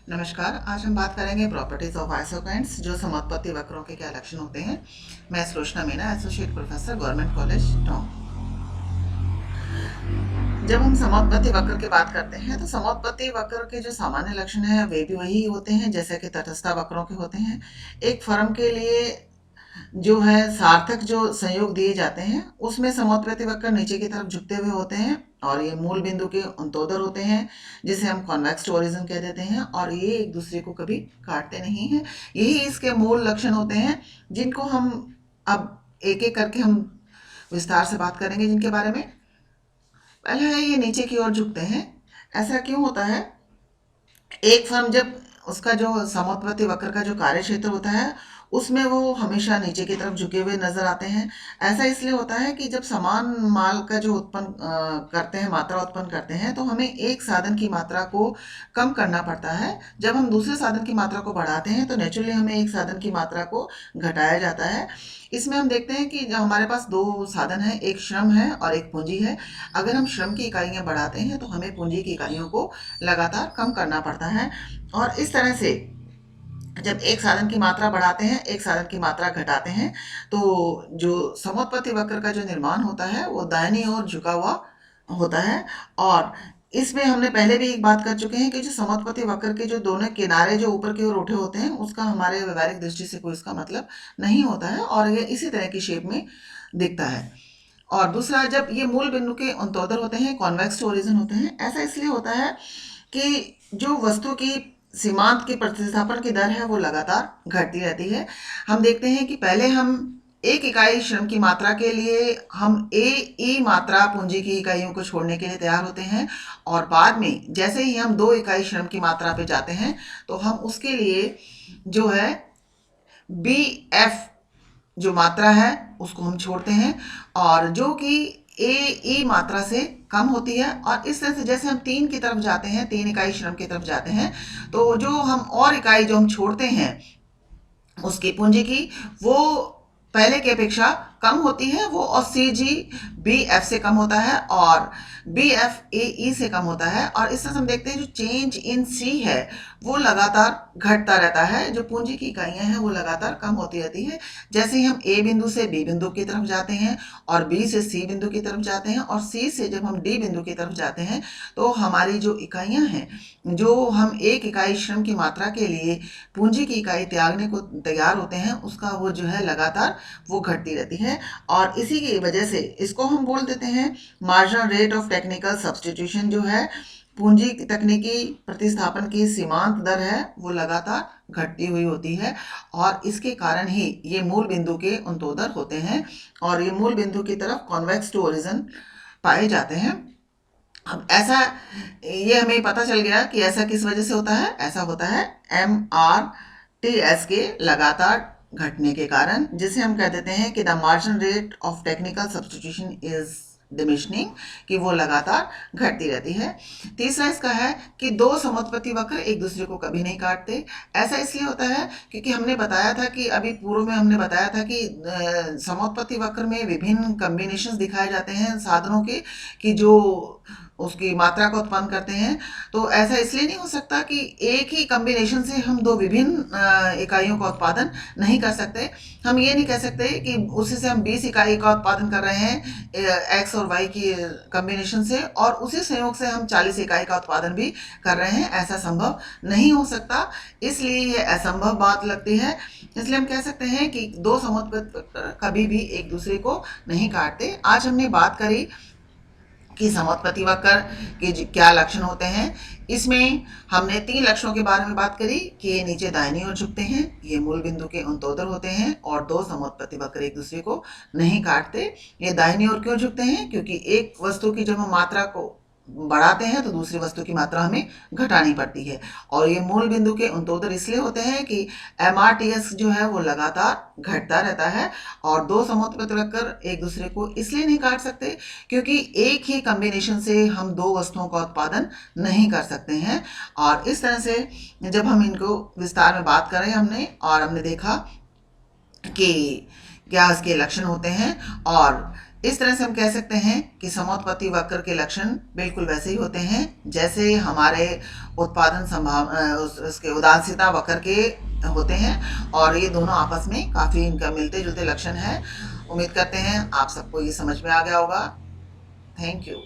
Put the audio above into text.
नमस्कार। आज हम बात करेंगे प्रॉपर्टीज ऑफ आइसोकाइंड्स, जो समोत्पत्ति वक्रों के क्या लक्षण होते हैं। मैं Sulochana Meena, associate professor, government college Tonk. जब हम समोत्पत्ति वक्र की बात करते हैं तो समोत्पत्ति वक्र के जो सामान्य लक्षण हैं वे भी वही होते हैं जैसे कि तटस्थ वक्रों के होते हैं। एक फर्म के लिए जो है सार्थक जो संयोग दिए जाते हैं उसमें समोत्पत्ति वक्र नीचे की तरफ झुकते हुए होते हैं और ये मूल बिंदु के अंतोदर होते हैं, जिसे हम कॉन्वेक्स ओरिजिन कह देते हैं, और ये एक दूसरे को कभी काटते नहीं हैं। यही इसके मूल लक्षण होते हैं, जिनको हम अब एक एक करके हम विस्तार से बात करेंगे जिनके बारे में। पहला है, ये नीचे की ओर झुकते हैं। ऐसा क्यों होता है? एक फर्म जब उसका जो समोत्पत्ति वक्र का जो कार्य क्षेत्र होता है उसमें वो हमेशा नीचे की तरफ झुके हुए नजर आते हैं। ऐसा इसलिए होता है कि जब समान माल का जो उत्पन्न करते हैं, मात्रा उत्पन्न करते हैं, तो हमें एक साधन की मात्रा को कम करना पड़ता है। जब हम दूसरे साधन की मात्रा को बढ़ाते हैं तो नेचुरली हमें एक साधन की मात्रा को घटाया जाता है। इसमें हम देखते हैं कि हमारे पास दो साधन है, एक श्रम है और एक पूंजी है। अगर हम श्रम की इकाइयां बढ़ाते हैं तो हमें पूंजी की इकाइयों को लगातार कम करना पड़ता है। और इस तरह से जब एक साधन की मात्रा बढ़ाते हैं, एक साधन की मात्रा घटाते हैं, तो जो समोत्पत्ति वक्र का जो निर्माण होता है वो दाहिनी ओर झुका हुआ होता है। और इसमें हमने पहले भी एक बात कर चुके हैं कि जो समोत्पत्ति वक्र के जो दोनों किनारे जो ऊपर की ओर उठे होते हैं उसका हमारे व्यवहारिक दृष्टि से कोई इसका मतलब नहीं होता है और ये इसी तरह की शेप में दिखता है। और दूसरा, जब ये मूल बिंदु के अंतोदर होते हैं, कॉन्वेक्स ओरिजिन होते हैं। ऐसा इसलिए होता है कि जो वस्तु की सीमांत की प्रतिस्थापन की दर है वो लगातार घटती रहती है। हम देखते हैं कि पहले हम एक इकाई श्रम की मात्रा के लिए हम ए ई मात्रा पूंजी की इकाइयों को छोड़ने के लिए तैयार होते हैं, और बाद में जैसे ही हम 2 इकाई श्रम की मात्रा पे जाते हैं तो हम उसके लिए जो है बी एफ जो मात्रा है उसको हम छोड़ते हैं, और जो कि ए ई मात्रा से कम होती है। और इस तरह से जैसे हम 3 की तरफ जाते हैं, 3 इकाई श्रम की तरफ जाते हैं, तो जो हम और इकाई जो हम छोड़ते हैं उसकी पूंजी की, वो पहले की अपेक्षा कम होती है वो, और सी जी बी एफ से कम होता है और बी एफ ए ई से कम होता है। और इस तरह से हम देखते हैं जो चेंज इन सी है वो लगातार घटता रहता है, जो पूंजी की इकाइयां हैं वो लगातार कम होती रहती है। जैसे ही हम ए बिंदु से बी बिंदु की तरफ जाते हैं और बी से सी बिंदु की तरफ जाते हैं और सी से जब हम डी बिंदु की तरफ जाते हैं, तो हमारी जो इकाइयां हैं, जो हम एक इकाई श्रम की मात्रा के लिए पूंजी की इकाई त्यागने को तैयार होते हैं, उसका वो जो है लगातार वो घटती रहती है। और इसी की वजह से इसको हम बोल देते हैं marginal rate of technical substitution. जो है पूंजी तकनीकी प्रतिस्थापन की सीमांत दर है वो लगातार घटती हुई होती है, और इसके कारण ही ये मूल बिंदु के अंतोदर होते हैं और ये मूल बिंदु की तरफ कॉन्वेक्स टू ओरिजिन पाए जाते हैं। अब ऐसा, ये हमें पता चल गया कि ऐसा किस वजह से होता है। ऐसा होता है एम आर टी एस के लगातार घटने के कारण, जिसे हम कह देते हैं कि the marginal rate of technical substitution is diminishing, कि वो लगातार घटती रहती है। तीसरा इसका है कि दो समोत्पत्ति वक्र एक दूसरे को कभी नहीं काटते। ऐसा इसलिए होता है क्योंकि हमने बताया था कि अभी पूर्व में हमने बताया था कि समोत्पत्ति वक्र में विभिन्न कॉम्बिनेशंस दिखाए जाते हैं साधनों के, कि जो उसकी मात्रा को उत्पन्न करते हैं। तो ऐसा इसलिए नहीं हो सकता कि एक ही कॉम्बिनेशन से हम दो विभिन्न इकाइयों का उत्पादन नहीं कर सकते। हम ये नहीं कह सकते कि उसी से हम 20 इकाई का उत्पादन कर रहे हैं एक्स और वाई की कॉम्बिनेशन से, और उसी संयोग से हम 40 इकाई का उत्पादन भी कर रहे हैं। ऐसा संभव नहीं हो सकता, इसलिए ये असंभव बात लगती है। इसलिए हम कह सकते हैं कि दो समोत्पत्ति कभी भी एक दूसरे को नहीं काटते। आज हमने बात करी कि समोत्पत्ति वक्र के क्या लक्षण होते हैं। इसमें हमने 3 लक्षणों के बारे में बात करी कि ये नीचे दाहिनी ओर झुकते हैं, ये मूल बिंदु के अंतोदर होते हैं, और दो समोत्पत्ति वक्र एक दूसरे को नहीं काटते। ये दाहिनी ओर क्यों झुकते हैं? क्योंकि एक वस्तु की जब हम मात्रा को बढ़ाते हैं तो दूसरी वस्तु की मात्रा हमें घटानी पड़ती है। और ये मूल बिंदु के अंतोदर इसलिए होते हैं कि एमआरटीएस जो है वो लगातार घटता रहता है, और दो समोत्पत्ति वक्र एक दूसरे को इसलिए नहीं काट सकते क्योंकि एक ही कॉम्बिनेशन से हम दो वस्तुओं का उत्पादन नहीं कर सकते हैं। और इस तरह से जब हम इनको विस्तार में बात करें हमने, और हमने देखा कि क्या इसके लक्षण होते हैं, और इस तरह से हम कह सकते हैं कि समोत्पत्ति वक्र के लक्षण बिल्कुल वैसे ही होते हैं जैसे हमारे उत्पादन उसके उदासीनता वक्र के होते हैं, और ये दोनों आपस में काफी इनका मिलते जुलते लक्षण है। उम्मीद करते हैं आप सबको ये समझ में आ गया होगा। Thank you.